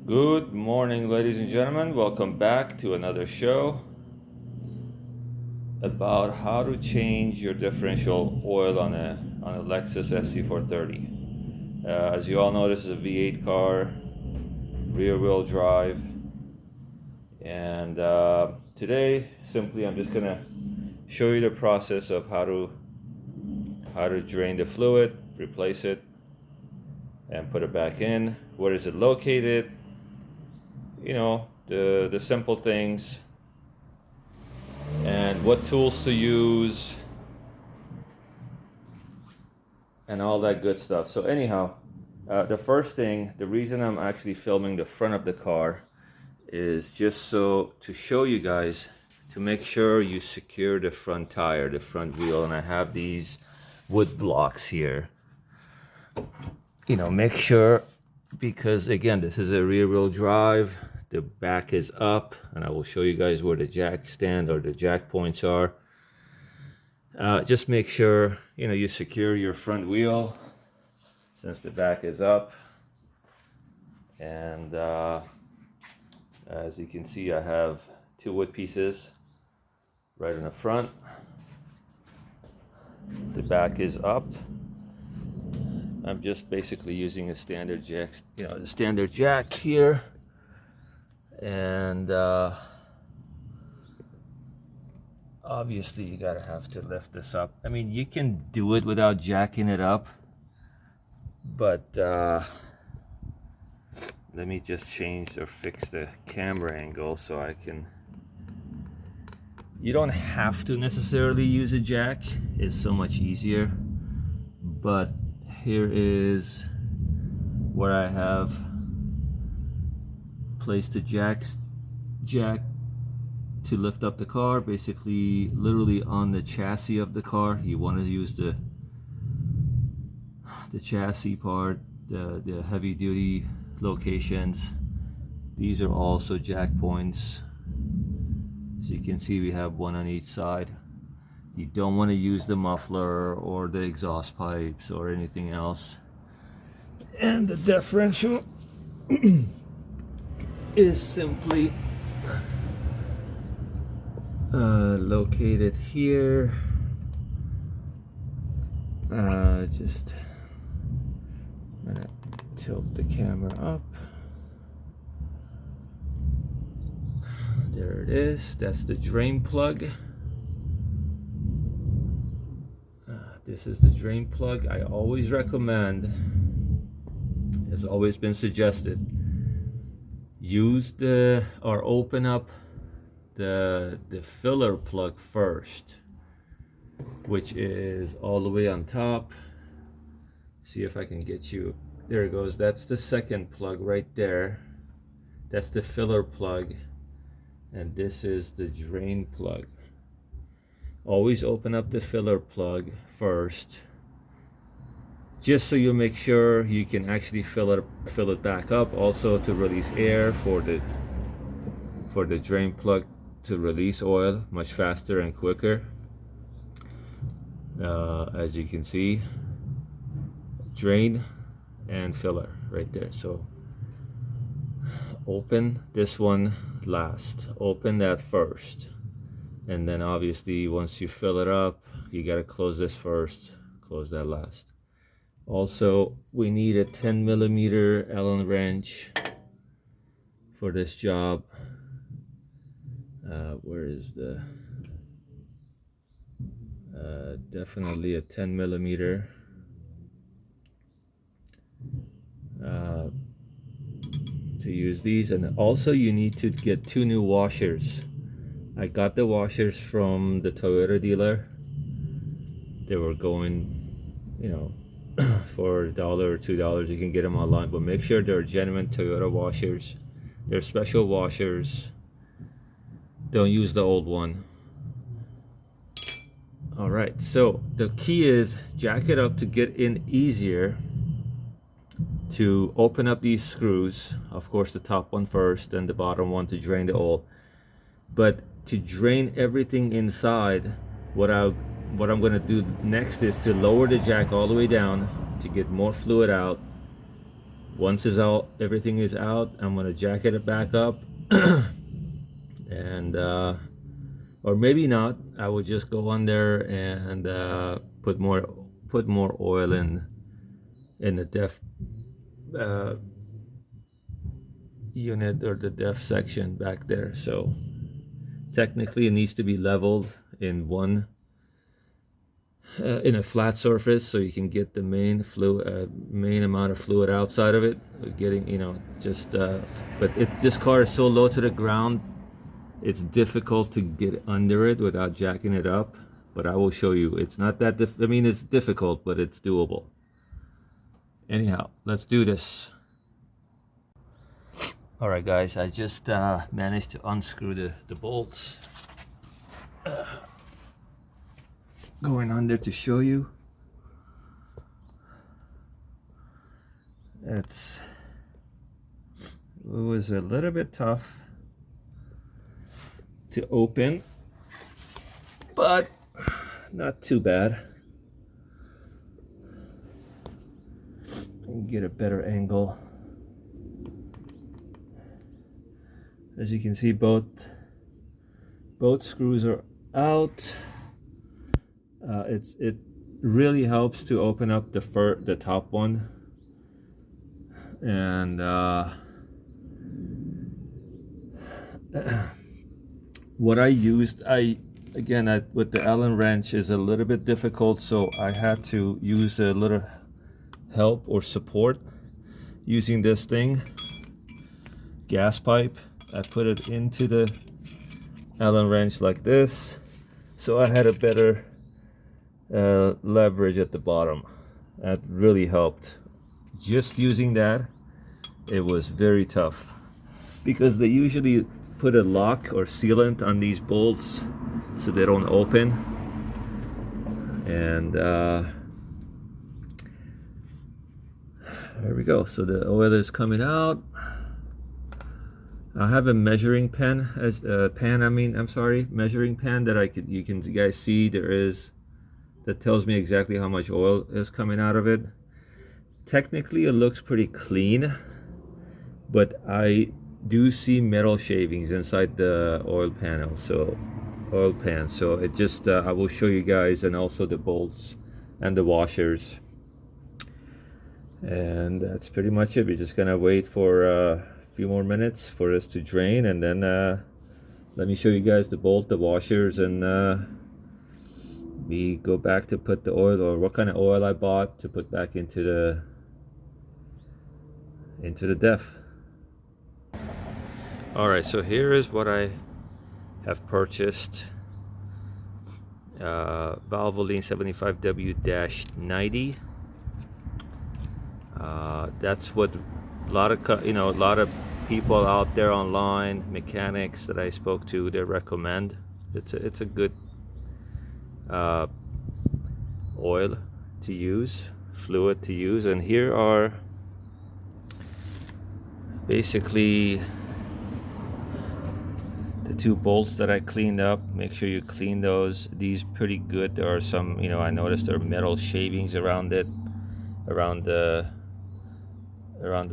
Good morning, ladies and gentlemen. Welcome back to another show about how to change your differential oil on a Lexus SC430. As you all know, this is a V8 car, rear-wheel drive, and today simply I'm just gonna show you the process of how to drain the fluid, replace it, and put it back in. Where is it located? You know, the simple things, and what tools to use and all that good stuff. So anyhow, the first thing, the reason I'm actually filming the front of the car is just so to show you guys to make sure you secure the front tire, the front wheel. And I have these wood blocks here, you know, make sure, because again, this is a rear wheel drive, the back is up, and I will show you guys where the jack stand or the jack points are. Just make sure, you know, you secure your front wheel since the back is up. And as you can see, I have two wood pieces right in the front. The back is up. I'm just basically using a standard jack, you know, the standard jack here. And obviously you gotta have to lift this up. I mean, you can do it without jacking it up, but let me just change or fix the camera angle so I can. You don't have to necessarily use a jack, it's so much easier. But here is where I have placed the jack to lift up the car, basically literally on the chassis of the car. You want to use the chassis part, the heavy duty locations. These are also jack points. As you can see, we have one on each side. You don't want to use the muffler or the exhaust pipes or anything else. And the differential is simply located here. Just I'm gonna tilt the camera up. There it is. That's the drain plug. This is the drain plug. I always recommend, has always been suggested, use or open up the filler plug first, which is all the way on top. See if I can get you. There it goes. That's the second plug right there. That's the filler plug, and this is the drain plug. Always open up the filler plug first, just so you make sure you can actually fill it back up. Also to release air for the drain plug to release oil much faster and quicker. As you can see, drain and filler right there. So open this one last, open that first, and then obviously once you fill it up, you got to close this first, close that last. Also, we need a 10mm Allen wrench for this job. Where is the definitely a 10mm. To use these. And also you need to get two new washers. I got the washers from the Toyota dealer. They were going, you know, for $1 or $2. You can get them online, but make sure they're genuine Toyota washers. They're special washers. Don't use the old one. All right, so the key is jack it up to get in easier. To open up these screws, of course the top one first, then the bottom one to drain the oil. But to drain everything inside, what I'm going to do next is to lower the jack all the way down to get more fluid out. Once is out, everything is out, I'm gonna jacket it back up. And or maybe not, I would just go on there and put more oil in the def unit, or the def section back there. So technically it needs to be leveled in one in a flat surface, so you can get the main amount of fluid outside of it, getting, you know, just but this car is so low to the ground, it's difficult to get under it without jacking it up. But I will show you, it's not that I mean, it's difficult, but it's doable. Anyhow, let's do this. All right, guys, I just managed to unscrew the bolts. Going on there to show you. It was a little bit tough to open, but not too bad. Get a better angle. As you can see, both screws are out. It really helps to open up the top one, and what I used, again, with the Allen wrench is a little bit difficult, so I had to use a little help or support using this thing, gas pipe. I put it into the Allen wrench like this, so I had a better leverage at the bottom. That really helped. Just using that, it was very tough, because they usually put a lock or sealant on these bolts so they don't open. And there we go. So the oil is coming out. I have a measuring pen, measuring pen that you guys see that tells me exactly how much oil is coming out of it. Technically it looks pretty clean, but I do see metal shavings inside the oil pan. So it just I will show you guys, and also the bolts and the washers. And that's pretty much it. We're just gonna wait for a few more minutes for this to drain, and then let me show you guys the bolt, the washers, and we go back to put the oil, or what kind of oil I bought to put back into the def. All right, so here is what I have purchased. Valvoline 75W-90. That's what a lot of people out there online, mechanics that I spoke to, they recommend. It's a good oil to use, fluid to use. And here are basically the two bolts that I cleaned up. Make sure you clean these pretty good. There are some, I noticed there are metal shavings around the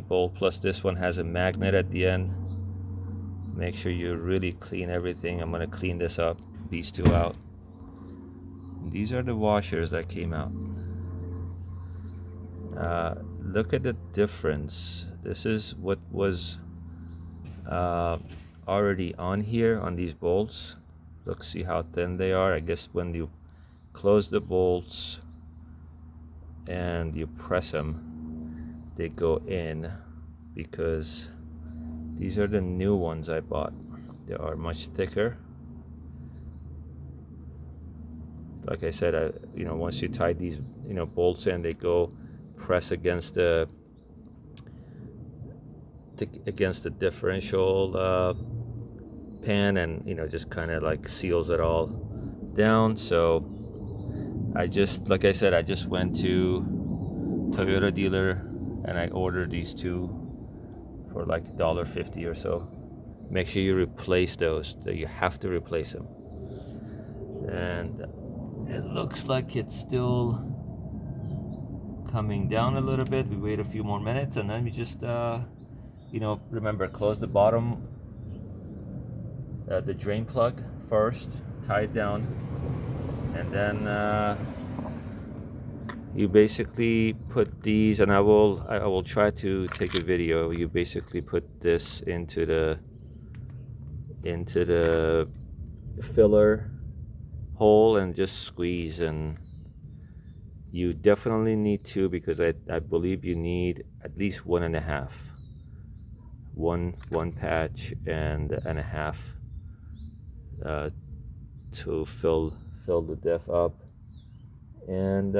bolt. Plus this one has a magnet at the end. Make sure you really clean everything. I'm going to clean these two out. These are the washers that came out. Look at the difference. This is what was already on here on these bolts. Look, see how thin they are. I guess when you close the bolts and you press them, they go in, because these are the new ones I bought. They are much thicker. Like I said, once you tie these bolts in, they go press against the differential pan, and just kind of like seals it all down. So I just went to Toyota dealer and I ordered these two for like $1.50 or so. Make sure you replace those. You have to replace them. And it looks like it's still coming down a little bit. We wait a few more minutes, and then we just remember, close the bottom, the drain plug first, tie it down, and then you basically put these, and I will try to take a video. You basically put this into the filler hole and just squeeze, and you definitely need two, because I believe you need at least 1.5, one patch and a half to fill the diff up, and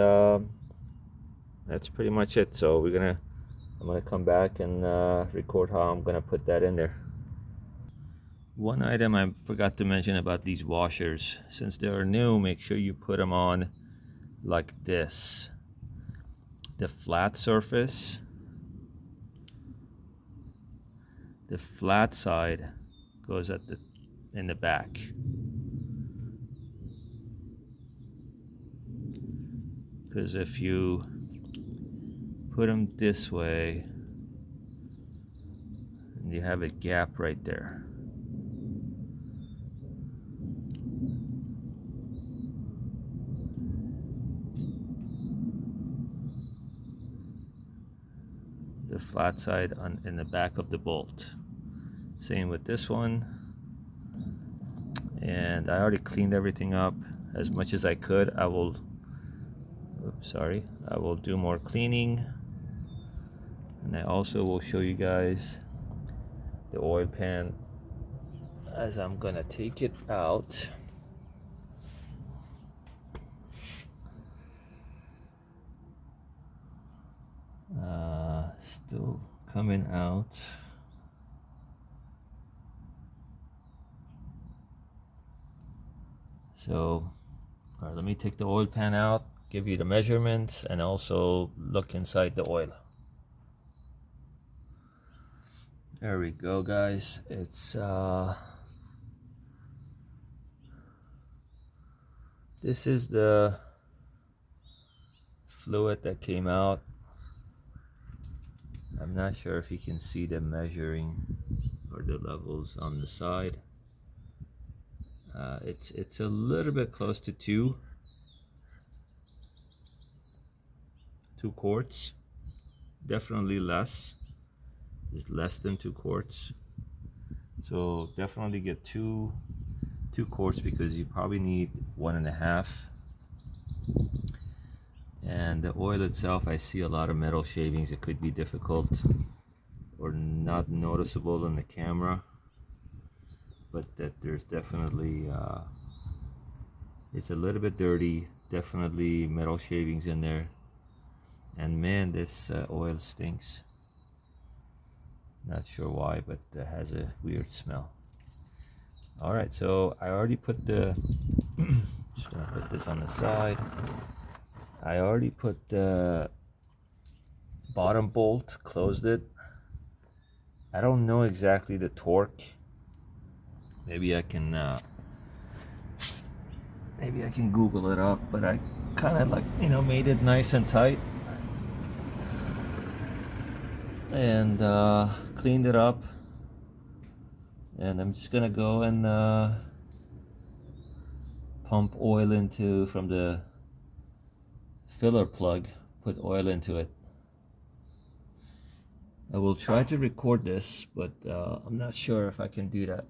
that's pretty much it. So I'm gonna come back and record how I'm gonna put that in there. One item I forgot to mention about these washers: since they are new, make sure you put them on like this. The flat surface, the flat side goes in the back. Because if you put them this way, and you have a gap right there. The flat side in the back of the bolt. Same with this one. And I already cleaned everything up as much as I could. I will do more cleaning, and I also will show you guys the oil pan as I'm gonna take it out. Still coming out. So let me take the oil pan out, give you the measurements, and also look inside the oil. There we go, guys. It's this is the fluid that came out. I'm not sure if you can see the measuring or the levels on the side. It's a little bit close to 2 quarts. Definitely less. It's less than 2 quarts. So definitely get two quarts, because you probably need 1.5. And the oil itself, I see a lot of metal shavings. It could be difficult or not noticeable in the camera, but that there's definitely it's a little bit dirty, definitely metal shavings in there. And man, this oil stinks. Not sure why, but it has a weird smell. All right, so I already put the just gonna put this on the side. I already put the bottom bolt, closed it. I don't know exactly the torque. Maybe I can Google it up, but I kind of made it nice and tight, and cleaned it up. And I'm just gonna go and pump oil from the filler plug, put oil into it. I will try to record this, but I'm not sure if I can do that.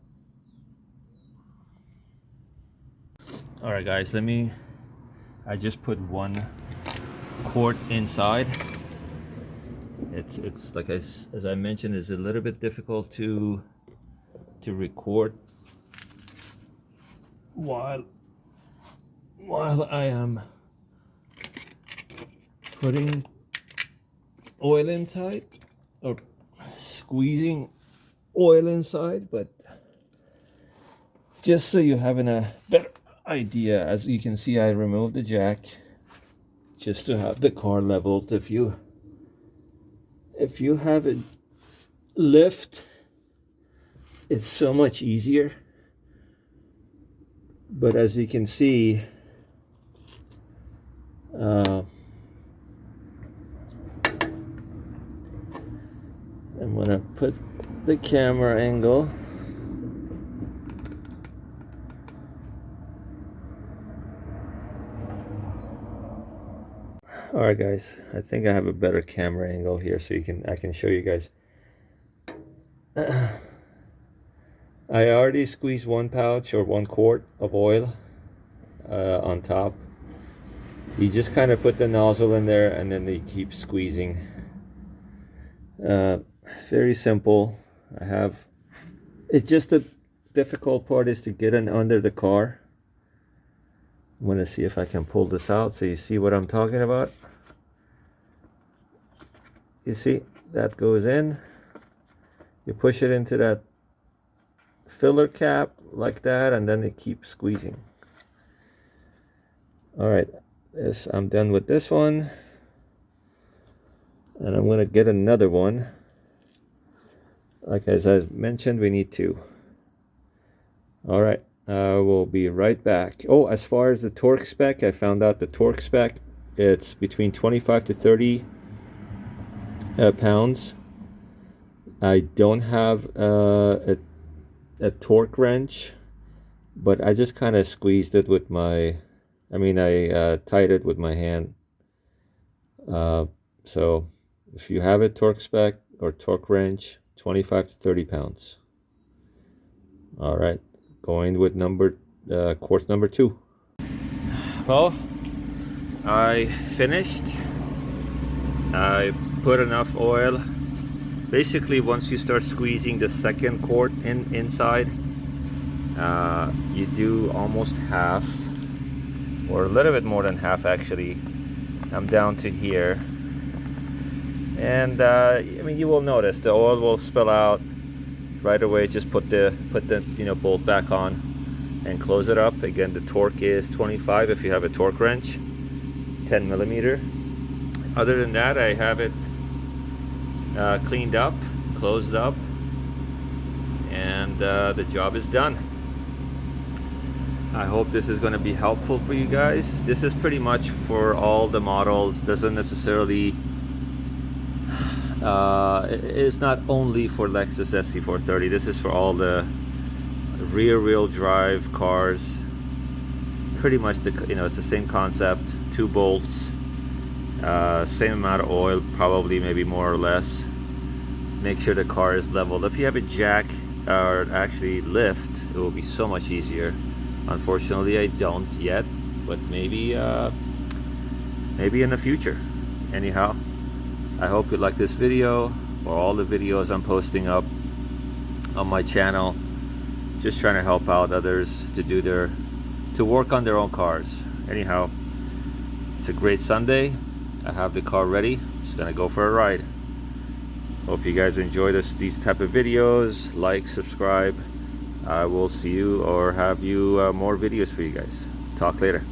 All right, guys, I just put 1 quart inside. It's like as I mentioned, it's a little bit difficult to record while I am putting oil inside or squeezing oil inside, but just so you have a better idea, as you can see, I removed the jack just to have the car leveled. If you have it lift, it's so much easier. But as you can see, I'm gonna put the camera angle. All right, guys, I think I have a better camera angle here, so I can show you guys. I already squeezed 1 pouch or 1 quart of oil on top. You just kind of put the nozzle in there and then they keep squeezing. Very simple. It's just the difficult part is to get in under the car. I'm gonna see if I can pull this out so you see what I'm talking about. You see, that goes in. You push it into that filler cap like that, and then it keeps squeezing. All right, I'm done with this one, and I'm gonna get another one. Like as I mentioned, we need 2. All right, we'll be right back. Oh, as far as the torque spec, I found out the torque spec, it's between 25 to 30 pounds. I don't have a torque wrench, but I just kind of squeezed it with I tied it with my hand. So if you have a torque spec or torque wrench, 25 to 30 pounds. All right, going with course number 2. Well, I finished. I put enough oil. Basically, once you start squeezing the second quart inside, you do almost half, or a little bit more than half actually. I'm down to here, and I mean, you will notice the oil will spill out right away. Just put the bolt back on and close it up. Again, the torque is 25 if you have a torque wrench, 10 millimeter. Other than that, I have it cleaned up, closed up, and the job is done. I hope this is going to be helpful for you guys. This is pretty much for all the models. Doesn't necessarily it's not only for Lexus SC430. This is for all the rear-wheel drive cars. Pretty much it's the same concept. 2 bolts, same amount of oil, probably maybe more or less. Make sure the car is leveled. If you have a jack or actually lift, it will be so much easier. Unfortunately, I don't yet, but maybe in the future. Anyhow, I hope you like this video or all the videos I'm posting up on my channel. Just trying to help out others to work on their own cars. Anyhow, it's a great Sunday. I have the car ready. Just gonna go for a ride. Hope you guys enjoy these type of videos. Like, subscribe. I will see you or have you more videos for you guys. Talk later.